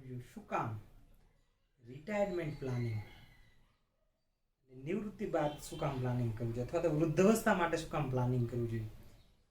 શું કામ retirement planning, નિવૃત્તિ બાદ શું કામ પ્લાનિંગ કરવું જોઈએ અથવા તો વૃદ્ધાવસ્થા માટે શું કામ પ્લાનિંગ કરવું જોઈએ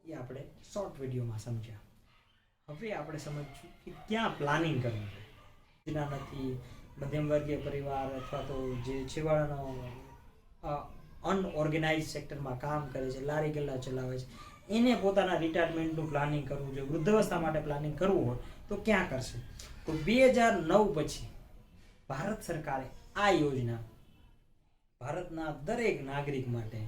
એ આપણે શોર્ટ વિડીયોમાં સમજ્યા. હવે આપણે સમજશું કે ક્યાં પ્લાનિંગ કરવું જોઈએ. જેના નથી મધ્યમ વર્ગીય પરિવાર અથવા તો જે છેવાડાનો અનઓર્ગેનાઇઝ સેક્ટરમાં કામ કરે છે, લારી ગલ્લા ચલાવે છે, એને પોતાના રિટાયરમેન્ટનું પ્લાનિંગ કરવું જોઈએ, વૃદ્ધાવસ્થા માટે પ્લાનિંગ કરવું હોય તો ક્યાં કરશે? તો 2009 પછી ભારત સરકારે આ યોજના ભારતના દરેક નાગરિક માટે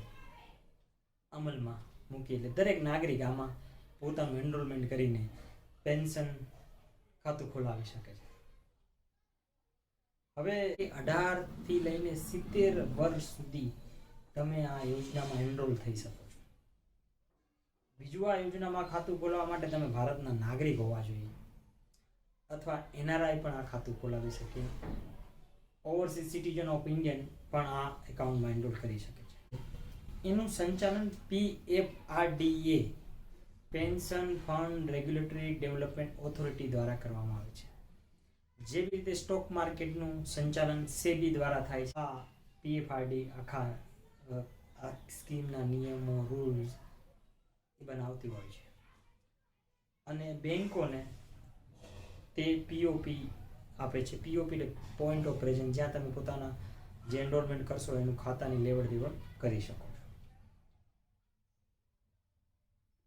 અમલમાં મૂકી. એટલે દરેક નાગરિક આમાં પોતાનું એનરોલમેન્ટ કરીને પેન્શન ખાતું ખોલાવી શકે છે. હવે 18 થી લઈને 70 વર્ષ સુધી તમે આ યોજનામાં એનરોલ થઈ શકો છો. બીજું, આ યોજનામાં ખાતું ખોલાવવા માટે તમે ભારતના નાગરિક હોવા જોઈએ અથવા એનઆરઆઈ પણ આ ખાતું ખોલાવી શકે. ઓવરસીઝ સિટીઝન ઓફ ઇન્ડિયન પણ આ એકાઉન્ટમાં એનરોલ કરી શકે છે. એનું સંચાલન PFRDA pension fund regulatory development authority દ્વારા કરવામાં આવે છે. જેવી રીતે સ્ટોક માર્કેટનું સંચાલન સેબી દ્વારા થાય છે, આ PFRD આખા સ્કીમના નિયમો, રૂલ્સ એ બનાવતી હોય છે. અને બેંકોને તે POP આપે છે. POP એટલે પોઈન્ટ ઓફ પ્રેઝન્ટ, જ્યાં તમે પોતાના જે એનરોલમેન્ટ કરશો એનું ખાતાની લેવડ દેવડ કરી શકો છો.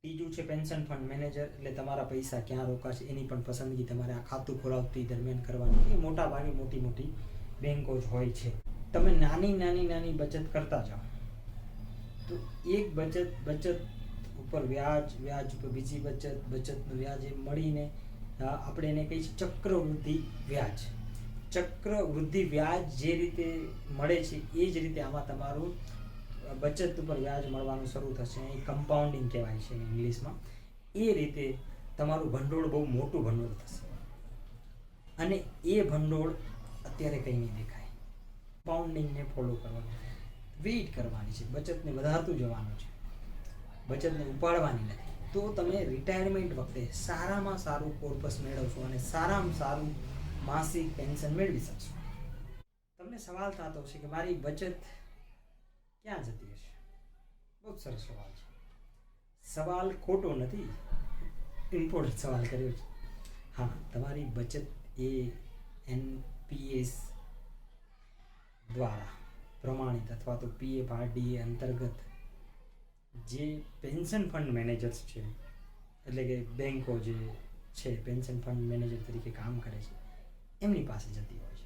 ત્રીજું છે પેન્શન ફંડ મેનેજર, એટલે તમારા પૈસા ક્યાં રોકાશે એની પણ પસંદગી તમારે આ ખાતું ખોલાવતી દરમિયાન કરવાની. એ મોટા ભાગે મોટી બેંકો જ હોય છે. તમે નાની બચત કરતા જાઓ તો એક બચત ઉપર વ્યાજ ઉપર બીજી બચતનું વ્યાજ એ મળીને આપણે એને કહીએ છીએ ચક્રવૃદ્ધિ વ્યાજ. ચક્રવૃદ્ધિ વ્યાજ જે રીતે મળે છે એ જ રીતે આમાં તમારું બચત ઉપર વ્યાજ મળવાનું શરૂ થશે. એ કમ્પાઉન્ડિંગ કહેવાય છે ઇંગ્લિશમાં. એ રીતે તમારું ભંડોળ બહુ મોટું ભંડોળ થશે અને એ ભંડોળ અત્યારે કંઈ નહીં દેખાય. કમ્પાઉન્ડિંગને ફોલો કરવાનું, વેઇટ કરવાની છે, બચતને વધારતું જવાનું છે, બચતને ઉપાડવાની નથી. તો તમે રિટાયરમેન્ટ વખતે સારામાં સારું કોર્પસ મેળવશો અને સારામાં સારું માસિક પેન્શન મેળવી શકશો. તમને સવાલ થતો હશે કે મારી બચત ક્યાં જતી હશે? બહુ સરસ સવાલ છે. સવાલ ખોટો નથી, ઇમ્પોર્ટન્ટ સવાલ કર્યો છે. હા, તમારી બચત એ NPS દ્વારા પ્રમાણિત અથવા તો PFRDA અંતર્ગત જે પેન્શન ફંડ મેનેજર્સ છે, એટલે કે બેંકો જે છે પેન્શન ફંડ મેનેજર તરીકે કામ કરે છે, એમની પાસે જતી હોય છે.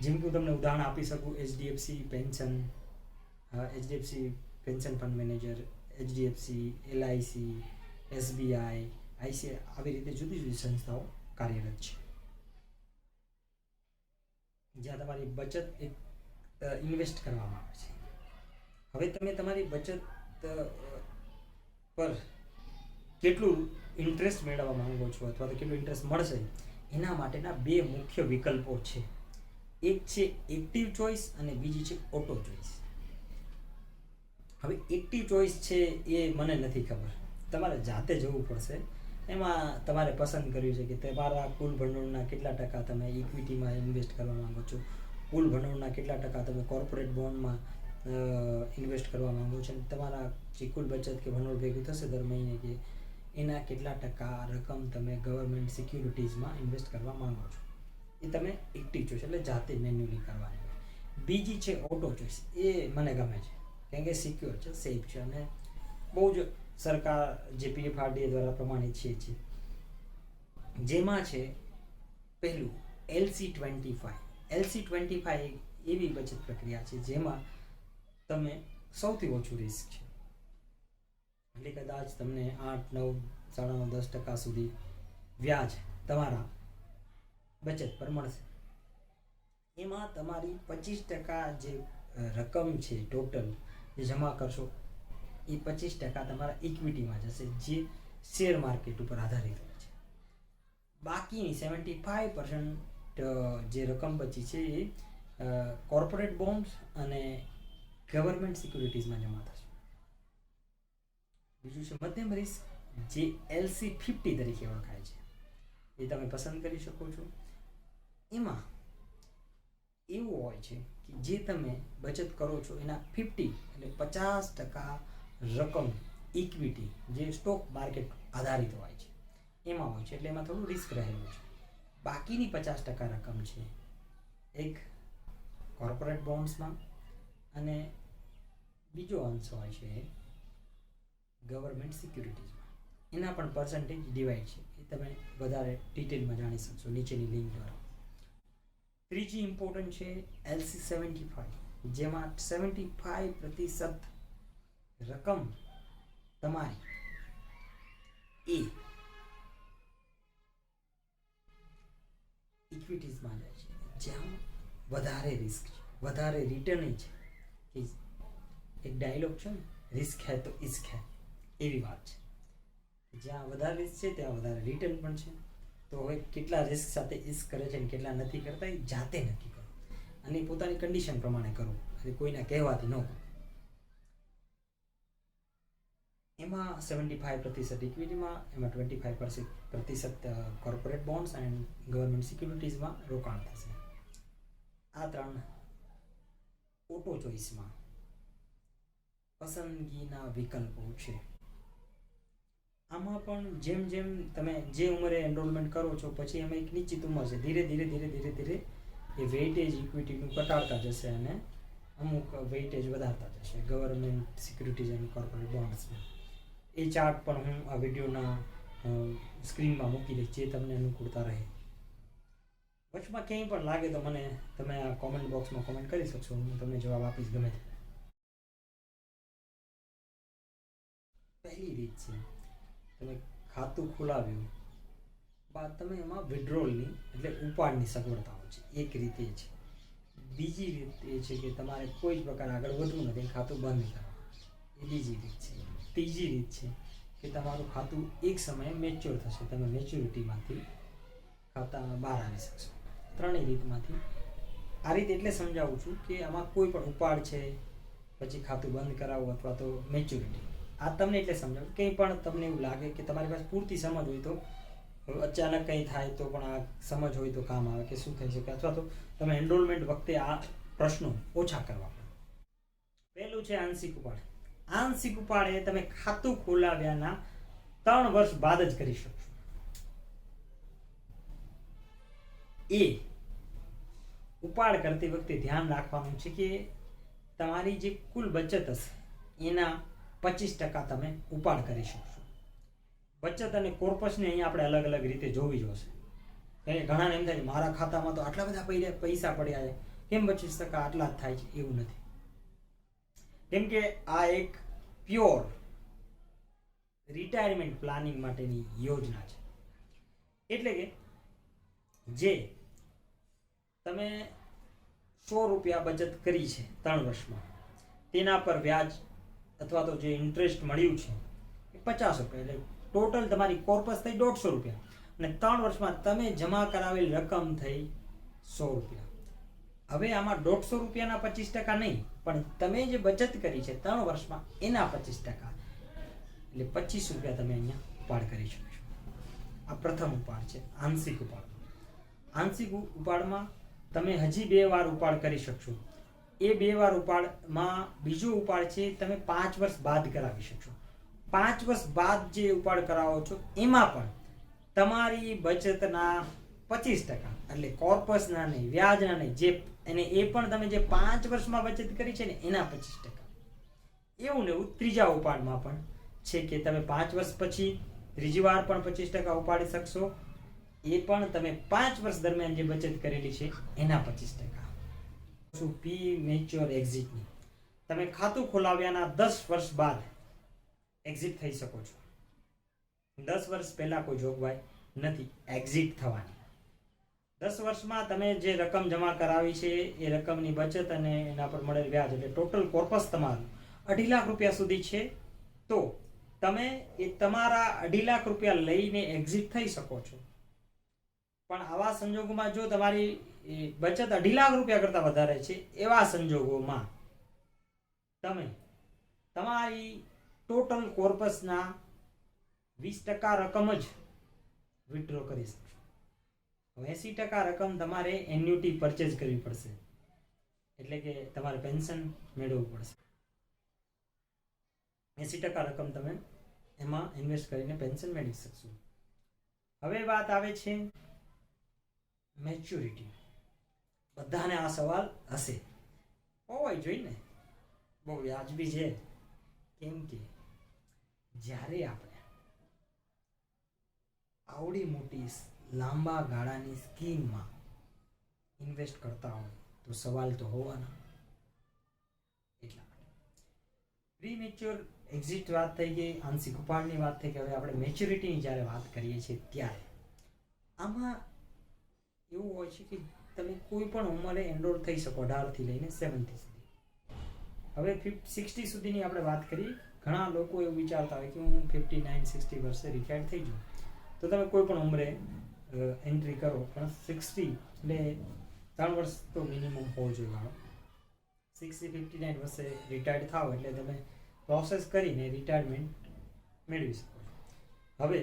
જેમ કે હું તમને ઉદાહરણ આપી શકું, HDFC pension fund manager, HDFC, LIC, SBI, ICICI, આવી રીતે જુદી જુદી સંસ્થાઓ કાર્યરત છે જ્યાં તમારી બચત ઇન્વેસ્ટ કરવામાં આવે છે. હવે તમે તમારી બચત પર કેટલું ઇન્ટરેસ્ટ મેળવવા માંગો છો અથવા તો કેટલું ઇન્ટરેસ્ટ મળશે, એના માટેના બે મુખ્ય વિકલ્પો છે. એક છે એક્ટિવ ચોઇસ અને બીજી છે ઓટો ચોઇસ. હવે એક્ટિવ ચોઇસ છે એ મને નથી ખબર, તમારે જાતે જવું પડશે. એમાં તમારે પસંદ કર્યું છે કે તમારા કુલ ભંડોળના કેટલા ટકા તમે ઇક્વિટીમાં ઇન્વેસ્ટ કરવા માંગો છો, કુલ ભંડોળના કેટલા ટકા તમે કોર્પોરેટ બોન્ડમાં ઇન્વેસ્ટ કરવા માંગો છો, અને તમારા જે કુલ બચત કે ભંડોળ ભેગું થશે દર મહિને કે એના કેટલા ટકા રકમ તમે ગવર્મેન્ટ સિક્યુરિટીઝમાં ઇન્વેસ્ટ કરવા માંગો છો. એ તમે એક્ટિવ ચોઇસ એટલે જાતે મેન્યુઅલી કરવાની હોય. બીજી છે ઓટો ચોઇસ. એ મને ગમે છે કારણ કે સિક્યોર છે, સેફ છે અને બહુ જ સરકાર જે PFRDA દ્વારા પ્રમાણિત છે. જેમાં છે પહેલું LC25. LC25 એવી બચત પ્રક્રિયા છે જેમાં તમે સૌથી ઓછું રિસ્ક છે, એટલે કદાચ તમને 8, 9, 9.5, 10% સુધી વ્યાજ તમારા બચત પર મળશે. એમાં તમારી 25% જે રકમ છે ટોટલ જે જમા કરશો એ 25% તમારા ઇક્વિટીમાં જશે, જે શેર માર્કેટ ઉપર આધારિત હોય છે. બાકીની 75% જે રકમ બચી છે એ કોર્પોરેટ બોન્ડ્સ અને ગવર્મેન્ટ સિક્યુરિટીઝમાં જમા થશે. બીજું છે મધ્યમ રિસ્ક, જે LC50 તરીકે ઓળખાય છે. એ તમે પસંદ કરી શકો છો. એમાં એવું હોય છે કે જે તમે બચત કરો છો એના 50% રકમ ઇક્વિટી જે સ્ટોક માર્કેટ આધારિત હોય છે એમાં હોય છે, એટલે એમાં થોડું રિસ્ક રહેલું છે. બાકીની 50% રકમ છે એક કોર્પોરેટ બોન્ડ્સમાં અને બીજો અંશ હોય છે ગવર્મેન્ટ સિક્યુરિટીઝમાં. એના પણ પર્સન્ટેજ ડિવાઈડ છે, એ તમે વધારે ડિટેલમાં જાણી શકશો નીચેની લિંક દ્વારા. ત્રીજી ઇમ્પોર્ટન્ટ છે LC75, જેમાં 75% રકમ તમારી એ ઇક્વિટીઝમાં જાય છે, જ્યાં વધારે રિસ્ક છે, વધારે રિટર્ન છે. એક ડાયલોગ છે ને, રિસ્ક હે તો ઇશ્ક હે, એવી વાત છે. જ્યાં વધારે રિસ્ક છે ત્યાં વધારે રિટર્ન પણ છે. તો હવે કેટલા રિસ્ક સાથે ઇશ્ક કરે છે અને કેટલા નથી કરતા એ જાતે નક્કી કરો અને પોતાની કન્ડિશન પ્રમાણે કરો, એટલે કોઈના કહેવાથી ન કરો. એમાં 75% ઇક્વિટીમાં, એમાં 25% કોર્પોરેટ બોન્ડ્સ એન્ડ ગવર્મેન્ટ સિક્યુરિટીઝમાં રોકાણ થશે. આ 3 ઓટો ચોઈસમાં પસંદગીના વિકલ્પો છે. આમાં પણ જેમ જેમ તમે જે ઉંમરે એનરોલમેન્ટ કરો છો પછી એમાં એક નિશ્ચિત ઉંમર છે, ધીરે ધીરે એ વેઇટેજ ઇક્વિટીનું ઘટાડતા જશે અને અમુક વેઇટેજ વધારતા જશે ગવર્મેન્ટ સિક્યુરિટીઝ એન્ડ કોર્પોરેટ બોન્ડ્સમાં. એ ચાર્ટ પણ હું આ વિડીયોના સ્ક્રીનમાં મૂકી દઈશ, જે તમને અનુકૂળતા રહે. વચમાં ક્યાંય પણ લાગે તો મને તમે આ કોમેન્ટ બોક્સમાં કોમેન્ટ કરી શકશો, હું તમને જવાબ આપીશ ગમે તે. પહેલી રીત છે, તમે ખાતું ખોલાવ્યું બાદ તમે એમાં વિડ્રોલની એટલે ઉપાડની સગવડતાઓ છે, એક રીત એ છે. બીજી રીત એ છે કે તમારે કોઈ જ પ્રકાર આગળ વધવું નથી, ખાતું બંધ કરવું, એ બીજી રીત છે. ત્રીજી રીત છે કે તમારું ખાતું એક સમયે મેચ્યોર થશે, તમે મેચ્યોરિટીમાંથી ખાતામાં બહાર આવી શકશો. ત્રણેય રીતમાંથી આ રીત એટલે સમજાવું છું કે આમાં કોઈ પણ ઉપાડ છે, પછી ખાતું બંધ કરાવવું અથવા તો મેચ્યોરિટી, આ તમને એટલે સમજાવું. કંઈ પણ તમને એવું લાગે કે તમારી પાસે પૂરતી સમજ હોય તો અચાનક કંઈ થાય તો પણ આ સમજ હોય તો કામ આવે કે શું થઈ શકે, અથવા તો તમે એનરોલમેન્ટ વખતે આ પ્રશ્નો ઓછા કરવા પડે. પહેલું છે આંશિક ઉપાડ. આંશિક ઉપાડ એ તમે ખાતું ખોલાવ્યાના 3 વર્ષ બાદ જ કરી શકશો. એ ઉપાડ કરતી વખતે ધ્યાન રાખવાનું છે કે તમારી જે કુલ બચત હશે એના 25% તમે ઉપાડ કરી શકશો. બચત અને કોર્પસને અહીંયા આપણે અલગ અલગ રીતે જોવી જોશે. ઘણાને એમ થાય મારા ખાતામાં તો આટલા બધા પૈસા પડ્યા છે, કેમ 25% આટલા જ થાય છે? એવું નથી, કેમ કે આ એક પ્યોર રિટાયરમેન્ટ પ્લાનિંગ માટેની યોજના છે. એટલે કે જે તમે 100 રૂપિયા બચત કરી છે 3 વર્ષમાં, તેના પર વ્યાજ અથવા તો જે ઇન્ટરેસ્ટ મળ્યું છે એ 50 રૂપિયા, એટલે ટોટલ તમારી કોર્પસ થઈ 150 રૂપિયા અને 3 વર્ષમાં તમે જમા કરાવેલ રકમ થઈ 100 રૂપિયા. હવે આમાં 150 રૂપિયાના 25% નહીં, પણ તમે જે બચત કરી છે 3 વર્ષમાં એના 25%, એટલે 25 રૂપિયા તમે અહીંયા ઉપાડ કરી શકશો. આ પ્રથમ ઉપાડ છે આંશિક ઉપાડ. આંશિક ઉપાડમાં તમે હજી 2 વાર ઉપાડ કરી શકશો. એ 2 વાર ઉપાડમાં બીજો ઉપાડ છે તમે 5 વર્ષ બાદ કરાવી શકશો. 5 વર્ષ બાદ જે ઉપાડ કરાવો છો એમાં પણ તમારી બચતના 25%, એટલે કોર્પસના નહીં, વ્યાજના નહીં, જે અને એ પણ તમે જે 5 વર્ષમાં બચત કરી છે ને એના 25%. એવું ને એવું ત્રીજા ઉપાડમાં પણ છે કે તમે 5 વર્ષ પછી ત્રીજી વાર પણ 25% ઉપાડી શકશો. એ પણ તમે 5 વર્ષ દરમિયાન જે બચત કરેલી છે એના 25%. પી મેચ્યોર એક્ઝિટની તમે ખાતું ખોલાવ્યાના 10 વર્ષ બાદ એક્ઝિટ થઈ શકો છો. 10 વર્ષ પહેલા કોઈ જોગવાઈ નથી એક્ઝિટ થવાની. 10 વર્ષમાં તમે જે રકમ જમા કરાવી છે એ રકમની બચત અને એના પર મળેલ વ્યાજ, એટલે ટોટલ કોર્પસ તમારું 2.5 લાખ રૂપિયા સુધી છે, તો તમે એ તમારા 2.5 લાખ રૂપિયા લઈને એક્ઝિટ થઈ શકો છો. પણ આવા સંજોગોમાં જો તમારી બચત 2.5 લાખ રૂપિયા કરતા વધારે છે, એવા સંજોગોમાં તમે તમારી ટોટલ કોર્પસના 20% રકમ જ વિથડ્રો કરી શકશો. 80% રકમ તમારે એન્યુટી પરચેઝ કરવી પડશે, એટલે કે તમારે પેન્શન મેળવવું પડશે. 80% રકમ તમે એમાં ઇન્વેસ્ટ કરીને પેન્શન મેળવી શકશો. હવે વાત આવે છે મેચ્યોરિટી. બધાને આ સવાલ હશે, હોવાય જોઈએ ને, બહુ વ્યાજબી છે. કેમ કે જ્યારે આપણે આવડી મોટી લાંબા ગાળાની સ્કીમમાં ઇન્વેસ્ટ કરતા હોય તો સવાલ તો હોવાના. એટલા માટે પ્રીમેચ્યોર એક્ઝિટ વાત થઈ ગઈ, આંશિક ઉપાડની વાત થઈ ગઈ. હવે આપણે મેચ્યોરિટીની જ્યારે વાત કરીએ છીએ ત્યારે આમાં એવું હોય છે કે તમે કોઈ પણ ઉંમરે એનરોલ થઈ શકો, 18 થી લઈને 70 સુધી. હવે 60 સુધીની આપણે વાત કરીએ. ઘણા લોકો એવું વિચારતા હોય કે હું 59-60 વર્ષે રિટાયર્ડ થઈ જાઉં, તો તમે કોઈ પણ ઉંમરે એન્ટ્રી કરો, પણ 60 એટલે 3 વર્ષ તો મિનિમમ હોવો જોઈએ મારો. 59 વર્ષે રિટાયર્ડ થાવ એટલે તમે પ્રોસેસ કરીને રિટાયરમેન્ટ મેળવી શકો છો. હવે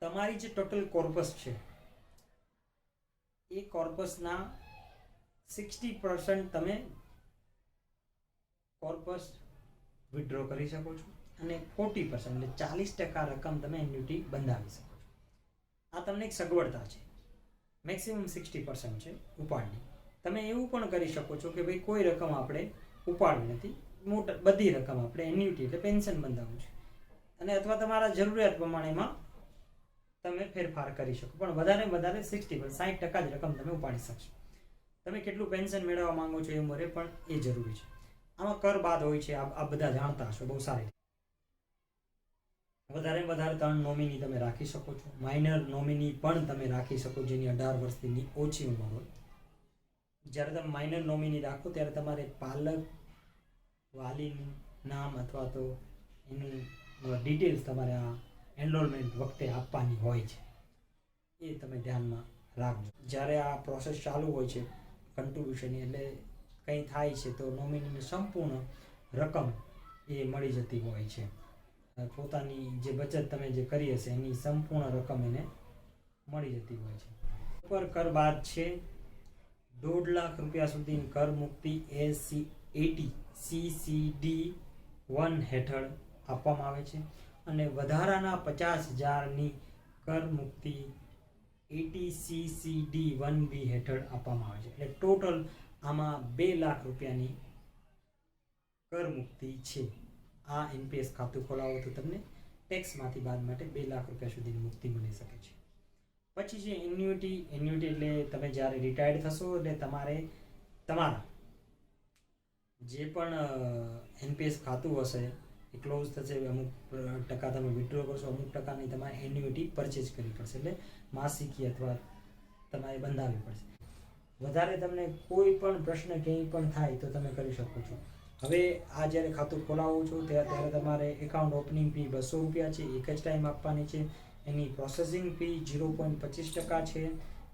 તમારી જે ટોટલ કોર્પસ છે એ કોર્પસના 60% તમે કોર્પસ વિથડ્રો કરી શકો છો અને 40% એટલે 40% રકમ તમે એન્યુટી બંધાવી શકો છો. આ તમને એક સગવડતા છે. મેક્સિમમ 60% છે ઉપાડની. તમે એવું પણ કરી શકો છો કે ભાઈ કોઈ રકમ આપણે ઉપાડવી નથી, બધી રકમ આપણે એન્યુટી એટલે પેન્શન બંધાવવું છે, અને અથવા તમારા જરૂરિયાત પ્રમાણેમાં તમે ફેરફાર કરી શકો, પણ વધારે 60% જ રકમ તમે ઉપાડી શકશો. તમે કેટલું પેન્શન મેળવવા માંગો છો એ ઉંમરે પણ એ જરૂરી છે. આમાં કર બાદ હોય છે, આ બધા જાણતા હશો બહુ સારી. વધારે 3 નોમિની તમે રાખી શકો છો. માઇનર નોમિની પણ તમે રાખી શકો જેની 18 વર્ષથી ઓછી ઉંમર હોય. જ્યારે તમે માઇનર નોમિની રાખો ત્યારે તમારે પાલક વાલીનું નામ અથવા તો એનું ડિટેલ્સ તમારે આ એનરોલમેન્ટ વખતે આપવાની હોય છે, એ તમે ધ્યાનમાં રાખજો. જ્યારે આ પ્રોસેસ ચાલુ હોય છે કન્ટ્રીબ્યુશનની, એટલે કંઈ થાય છે તો નોમિનીને સંપૂર્ણ રકમ એ મળી જતી હોય છે. પોતાની જે બચત તમે જે કરી હશે એની સંપૂર્ણ રકમ એને મળી જતી હોય છે. ઉપર કર બાદ છે 1.5 લાખ રૂપિયા સુધીની કર મુક્તિ CCD1 હેઠળ આપવામાં આવે છે, અને વધારાના 50,000ની કર મુક્તિ CCD1B હેઠળ આપવામાં આવે છે. એટલે ટોટલ આમાં 2 લાખ રૂપિયાની કર મુક્તિ છે. આ NPS ખાતું ખોલાવો તો તમને ટેક્સમાંથી બાદ માટે 2 લાખ રૂપિયા સુધીની મુક્તિ મળી શકે છે. પછી છે એન્યુટી. એન્યુટી એટલે તમે જ્યારે રિટાયર્ડ થશો એટલે તમારે તમારા જે પણ NPS ખાતું હશે એ ક્લોઝ થશે. અમુક ટકા તમે વિથડ્રો કરશો, અમુક ટકાની તમારે એન્યુટી પરચેઝ કરવી પડશે, એટલે માસિકી અથવા તમારે બંધાવવી પડશે. વધારે તમને કોઈ પણ પ્રશ્ન ક્યાંય પણ થાય તો તમે કરી શકો છો. હવે આ જ્યારે ખાતું ખોલાવો છો ત્યારે તમારે એકાઉન્ટ ઓપનિંગ ફી 200 રૂપિયા છે, એક જ ટાઈમ આપવાની છે. એની પ્રોસેસિંગ ફી 0.25% છે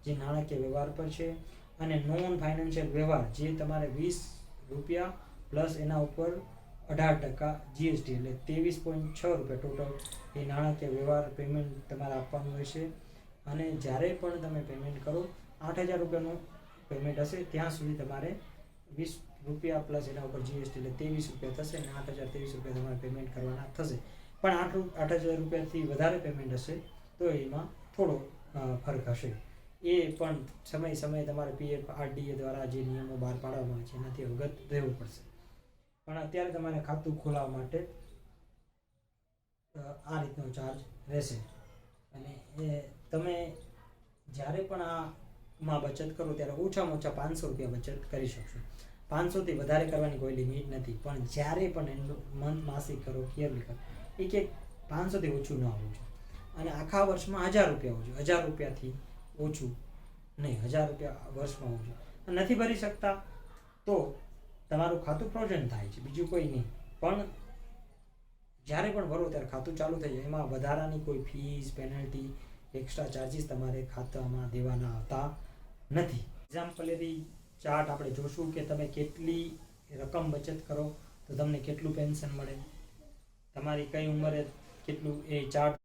જે નાણાકીય વ્યવહાર પર છે, અને નોન ફાઇનાન્શિયલ વ્યવહાર જે તમારે 20 રૂપિયા પ્લસ એના ઉપર 18% GST એટલે 23.6 રૂપિયા ટોટલ એ નાણાકીય વ્યવહાર પેમેન્ટ તમારે આપવાનું રહેશે. અને જ્યારે પણ તમે પેમેન્ટ કરો 8,000 રૂપિયાનું પેમેન્ટ હશે ત્યાં સુધી તમારે 20 રૂપિયા પ્લસ એના ઉપર GST એટલે 23 રૂપિયા થશે, અને 8,023 રૂપિયા તમારે પેમેન્ટ કરવાના થશે. પણ 8,000 રૂપિયાથી વધારે પેમેન્ટ હશે તો એમાં થોડો ફરક હશે. એ પણ સમયે તમારે PF RDA દ્વારા જે નિયમો બહાર પાડવામાં આવે છે એનાથી અવગત રહેવું પડશે. પણ અત્યારે તમારે ખાતું ખોલાવવા માટે આ રીતનો ચાર્જ રહેશે. અને એ તમે જ્યારે પણ આમાં બચત કરો ત્યારે ઓછામાં ઓછા 500 રૂપિયા બચત કરી શકશો. 500થી વધારે કરવાની કોઈ લિમિટ નથી, પણ જ્યારે પણ માસિક કરો, યરલી કરો, એક 500થી ઓછું ન આવવું જોઈએ. અને આખા વર્ષમાં 1,000 રૂપિયા હોવું જોઈએ. 1,000 રૂપિયાથી ઓછું નહીં, 1,000 રૂપિયા વર્ષમાં હોવું જોઈએ. નથી ભરી શકતા તો તમારું ખાતું ફ્રોઝન થાય છે, બીજું કોઈ નહીં. પણ જ્યારે પણ ભરો ત્યારે ખાતું ચાલુ થઈ જાય, એમાં વધારાની કોઈ ફીસ, પેનલ્ટી, એક્સ્ટ્રા ચાર્જીસ તમારે ખાતામાં દેવાના આવતા નથી. એક્ઝામ્પલરી ચાર્ટ આપણે જોશું કે તમે કેટલી રકમ બચત કરો તો તમને કેટલું પેન્શન મળે, તમારી કઈ ઉંમરે કેટલું, એ ચાર્ટ